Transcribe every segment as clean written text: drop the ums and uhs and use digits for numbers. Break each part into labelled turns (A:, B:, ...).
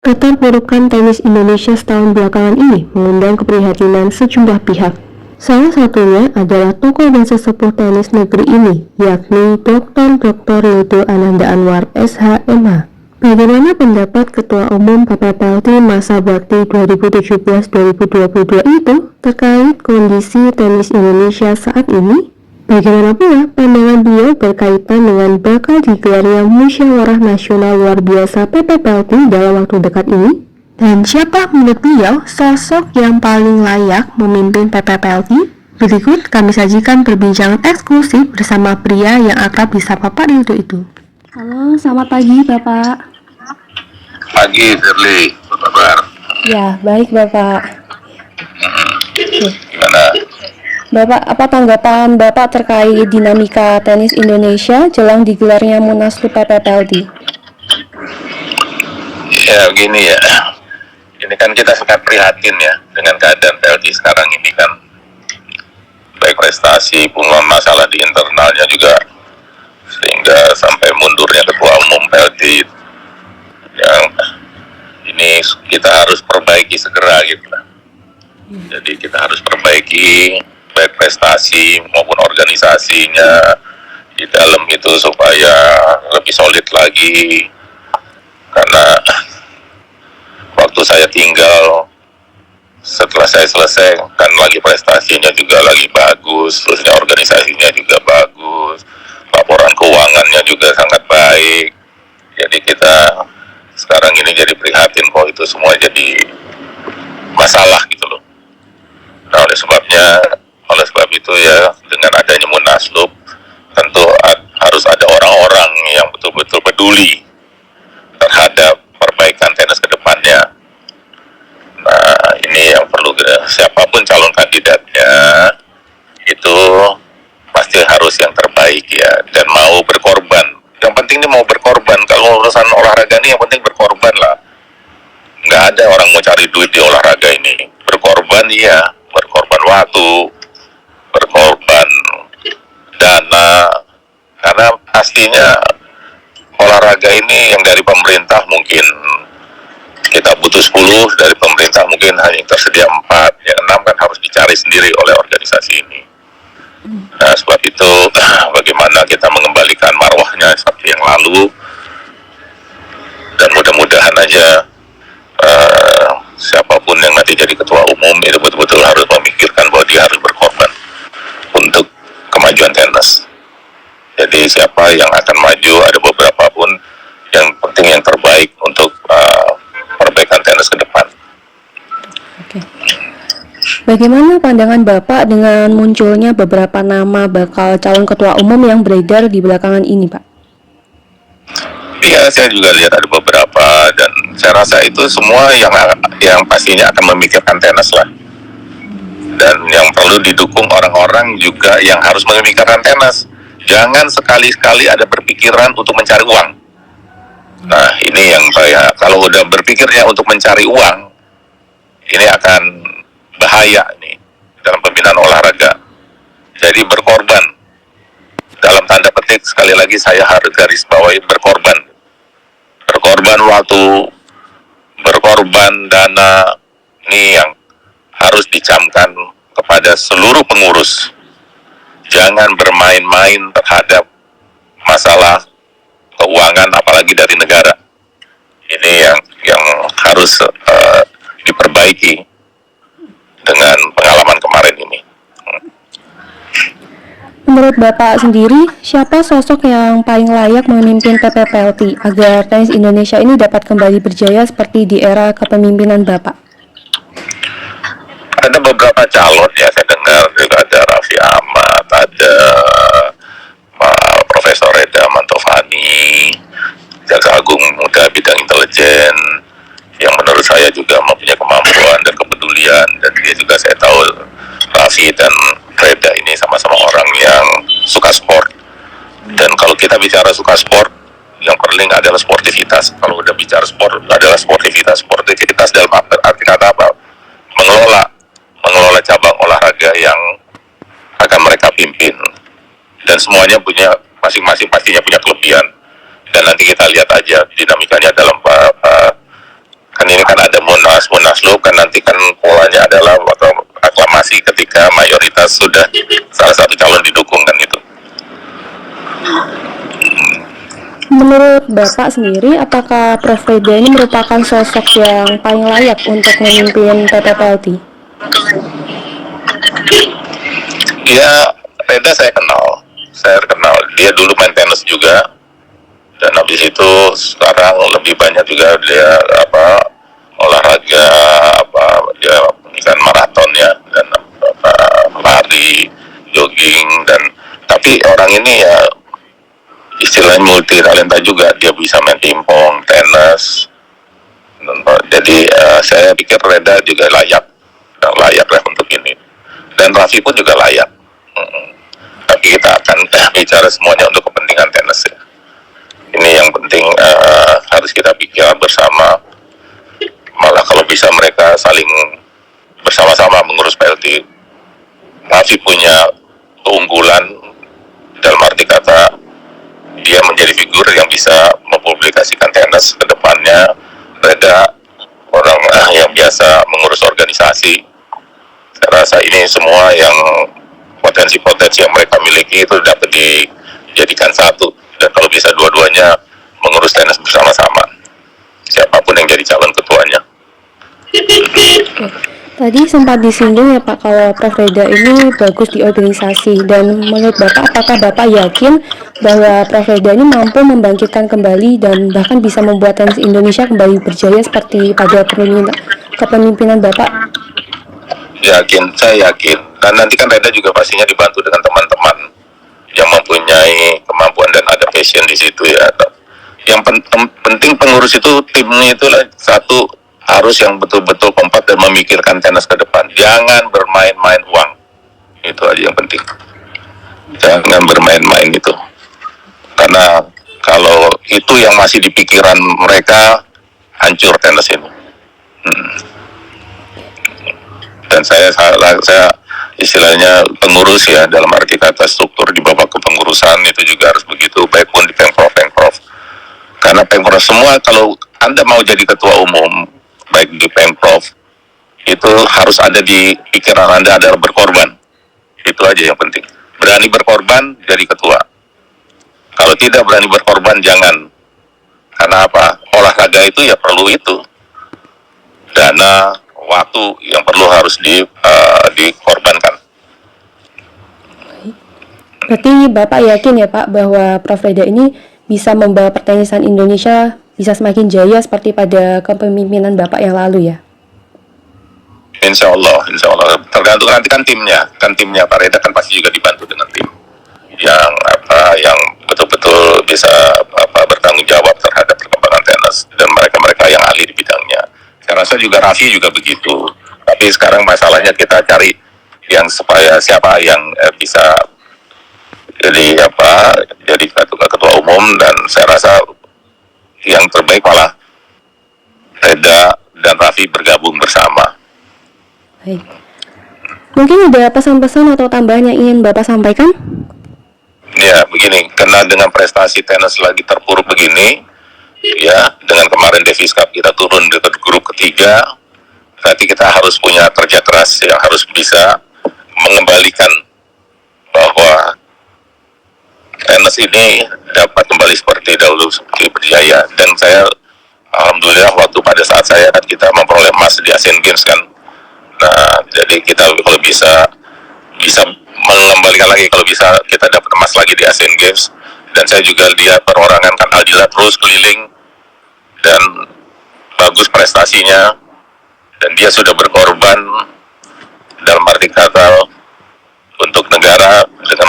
A: Keterpurukan tenis Indonesia setahun belakangan ini mengundang keprihatinan sejumlah pihak. Salah satunya adalah tokoh dan sesepuh tenis negeri ini, yakni Dr. Ledo Ananda Anwar, SH.MH. Bagaimana pendapat Ketua Umum PPPLT masa bakti 2017-2022 itu terkait kondisi tenis Indonesia saat ini? Bagaimana pula pandangan beliau berkaitan dengan bakal digelarnya musyawarah nasional luar biasa PPPLT dalam waktu dekat ini? Dan siapa menurut beliau sosok yang paling layak memimpin PPPLT? Berikut kami sajikan perbincangan eksklusif bersama pria yang akrab disapa Pak Rildo itu. Halo, selamat pagi Bapak.
B: Pagi, Shirley. Apa kabar?
A: Ya, baik Bapak.
B: Gimana?
A: Bapak, apa tanggapan Bapak terkait dinamika tenis Indonesia jelang digelarnya Munaslup PPPLT?
B: Ya, begini ya. Ini kan kita sangat prihatin ya dengan keadaan PLT sekarang ini kan. Baik prestasi, pun masalah di internalnya juga. Sehingga sampai mundurnya Ketua Umum PLT. Yang ini kita harus perbaiki segera gitu lah. Jadi kita harus perbaiki baik prestasi maupun organisasinya di dalam itu supaya lebih solid lagi, karena waktu saya tinggal setelah saya selesai kan lagi prestasinya juga lagi bagus, terusnya organisasinya juga bagus, laporan keuangannya juga sangat baik. Jadi kita sekarang ini jadi prihatin kok itu semua jadi masalah gitu loh. Nah oleh sebab itu ya dengan adanya Munaslup tentu harus ada orang-orang yang betul-betul peduli terhadap perbaikan tenis ke depannya. Nah ini yang perlu, siapapun calon kandidatnya itu pasti harus yang terbaik ya, dan mau berkorban. Yang penting ini mau berkorban. Kalau urusan olahraga ini yang penting berkorban lah. Nggak ada orang mau cari duit di olahraga ini. Berkorban iya, berkorban waktu, berkorban dana, karena pastinya olahraga ini yang dari pemerintah mungkin kita butuh 10, dari pemerintah mungkin hanya tersedia 4, yang 6 kan harus dicari sendiri oleh organisasi ini. Nah sebab itu bagaimana kita mengembalikan marwahnya seperti yang lalu, dan mudah-mudahan aja siapapun yang nanti jadi ketua umum itu betul-betul harus memikirkan bahwa dia harus berkorban untuk kemajuan tenis. Jadi siapa yang akan maju, ada beberapa pun, yang penting yang terbaik untuk perbaikan tenis ke depan.
A: Oke. Bagaimana pandangan Bapak dengan munculnya beberapa nama bakal calon ketua umum yang beredar di belakangan ini, Pak?
B: Iya, saya juga lihat ada beberapa, dan saya rasa itu semua yang pastinya akan memikirkan tenis lah. Dan yang perlu didukung orang-orang juga yang harus memikirkan tenis. Jangan sekali-sekali ada berpikiran untuk mencari uang. Nah, ini yang saya, kalau udah berpikirnya untuk mencari uang, ini akan bahaya nih dalam pembinaan olahraga. Jadi berkorban, dalam tanda petik sekali lagi saya harus garis bawahi berkorban. Berkorban waktu, berkorban dana, ini yang harus dicamkan kepada seluruh pengurus. Jangan bermain-main terhadap masalah keuangan, apalagi dari negara. Ini yang harus diperbaiki dengan pengalaman kemarin ini.
A: Menurut Bapak sendiri, siapa sosok yang paling layak memimpin PPPLT agar tenis Indonesia ini dapat kembali berjaya seperti di era kepemimpinan Bapak?
B: Ada beberapa calon ya, saya dengar juga ada Raffi Ahmad, ada Profesor Reda Mantovani, Jaksa Agung Muda bidang intelijen, yang menurut saya juga mempunyai kemampuan dan kepedulian, dan dia juga saya tahu Raffi dan Reda ini sama-sama orang yang suka sport. Dan kalau kita bicara suka sport, yang paling adalah sportivitas. Kalau udah bicara sport adalah sportivitas. Sportivitas dalam arti kata apa? Mengelola cabang olahraga yang akan mereka pimpin. Dan semuanya punya masing-masing pastinya punya kelebihan. Dan nanti kita lihat aja dinamikanya dalam kan kan nanti kan polanya adalah aklamasi ketika mayoritas sudah salah satu calon didukung kan itu.
A: Menurut Bapak sendiri, apakah Prof. Reda ini merupakan sosok yang paling layak untuk memimpin PPPLT?
B: Ya, Reda saya kenal. Dia dulu main tenis juga, dan habis itu sekarang lebih banyak juga dia olahraga dia kan maraton ya, dan lari, jogging, dan tapi orang ini ya istilahnya multi talenta juga. Dia bisa main pingpong, tenis. Jadi saya pikir Reda juga layak lah untuk ini, dan Raffi pun juga layak. Tapi kita akan bicara semuanya untuk kepentingan tenis ya. Ini yang penting harus kita pikirkan bersama. Malah kalau bisa mereka saling bersama-sama mengurus PLT. Raffi punya keunggulan dalam arti kata dia menjadi figur yang bisa mempublikasikan tenis ke depannya. Reda orang yang biasa mengurus organisasi. Saya rasa ini semua yang potensi-potensi yang mereka miliki itu dapat dijadikan satu, dan kalau bisa dua-duanya mengurus tenis bersama-sama, siapapun yang jadi calon ketuanya.
A: Tadi sempat disinggung ya Pak, kalau Prof. Reda ini bagus di organisasi, dan menurut Bapak, apakah Bapak yakin bahwa Prof. Reda ini mampu membangkitkan kembali dan bahkan bisa membuat tenis Indonesia kembali berjaya seperti pada kepemimpinan Bapak?
B: Saya yakin. Dan nanti kan Reda juga pastinya dibantu dengan teman-teman yang mempunyai kemampuan dan ada passion di situ ya. Yang penting pengurus itu, timnya itulah satu, harus yang betul-betul kompak dan memikirkan tenis ke depan. Jangan bermain-main uang. Itu aja yang penting. Jangan bermain-main itu. Karena kalau itu yang masih di pikiran mereka, hancur tenis ini. Dan saya istilahnya pengurus ya, dalam arti kata struktur di bawah kepengurusan itu juga harus begitu, baik pun di Pemprov. Karena Pemprov semua, kalau Anda mau jadi ketua umum, baik di Pemprov, itu harus ada di pikiran Anda adalah berkorban. Itu aja yang penting. Berani berkorban, jadi ketua. Kalau tidak berani berkorban, jangan. Karena apa? Olahraga itu ya perlu itu. Dana, waktu yang perlu harus dikorbankan.
A: Berarti Bapak yakin ya Pak bahwa Prof. Reda ini bisa membawa pertenisan Indonesia bisa semakin jaya seperti pada kepemimpinan Bapak yang lalu ya?
B: Insya Allah. Tergantung nanti kan timnya Pak Reda kan pasti juga dibantu dengan tim yang betul-betul bisa bertanggung jawab terhadap perkembangan tenis, dan mereka yang ahli di bidangnya. Saya rasa juga Raffi juga begitu. Tapi sekarang masalahnya kita cari yang supaya siapa yang bisa jadi ketua umum, dan saya rasa yang terbaik malah Reda dan Raffi bergabung bersama.
A: Baik. Mungkin ada pesan-pesan atau tambahan yang ingin Bapak sampaikan?
B: Ya, begini, karena dengan prestasi tenis lagi terpuruk begini, ya, dengan kemarin Davis Cup kita turun ke grup ketiga, berarti kita harus punya kerja keras yang harus bisa mengembalikan bahwa tenis ini dapat kembali seperti dahulu, seperti berjaya. Dan saya, alhamdulillah, waktu pada saat saya kan kita memperoleh emas di Asian Games kan. Nah, jadi kita kalau bisa mengembalikan lagi, kalau bisa kita dapat emas lagi di Asian Games. Dan saya juga lihat perorangan kan Aldila terus keliling dan bagus prestasinya, dan dia sudah berkorban dalam arti kata untuk negara dengan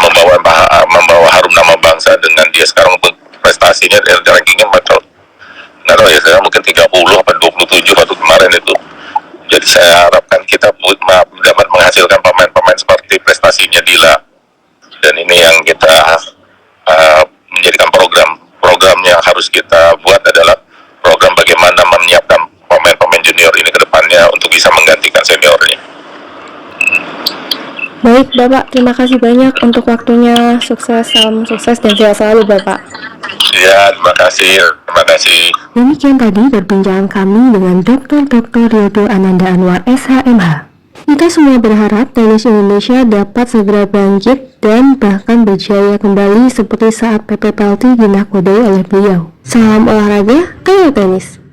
B: membawa harum nama bangsa. Dengan dia sekarang prestasinya rankingnya nggak tahu ya, saya mungkin 30 atau 27 waktu kemarin itu. Jadi saya harapkan kita dapat menghasilkan pemain-pemain seperti prestasinya Dila, dan ini yang kita menjadikan program yang harus kita buat adalah program bagaimana menyiapkan pemain-pemain junior ini ke depannya untuk bisa menggantikan seniornya.
A: Baik Bapak, terima kasih banyak untuk waktunya. Sukses, salam sukses dan sehat selalu Bapak.
B: Ya, terima kasih, terima kasih.
A: Demikian tadi perbincangan kami dengan Dr. Ridho Ananda Anwar SHMH. Kita semua berharap tenis Indonesia dapat segera bangkit dan bahkan berjaya kembali seperti saat PP Pelti dinakodai oleh beliau. Salam olahraga, kaya tenis!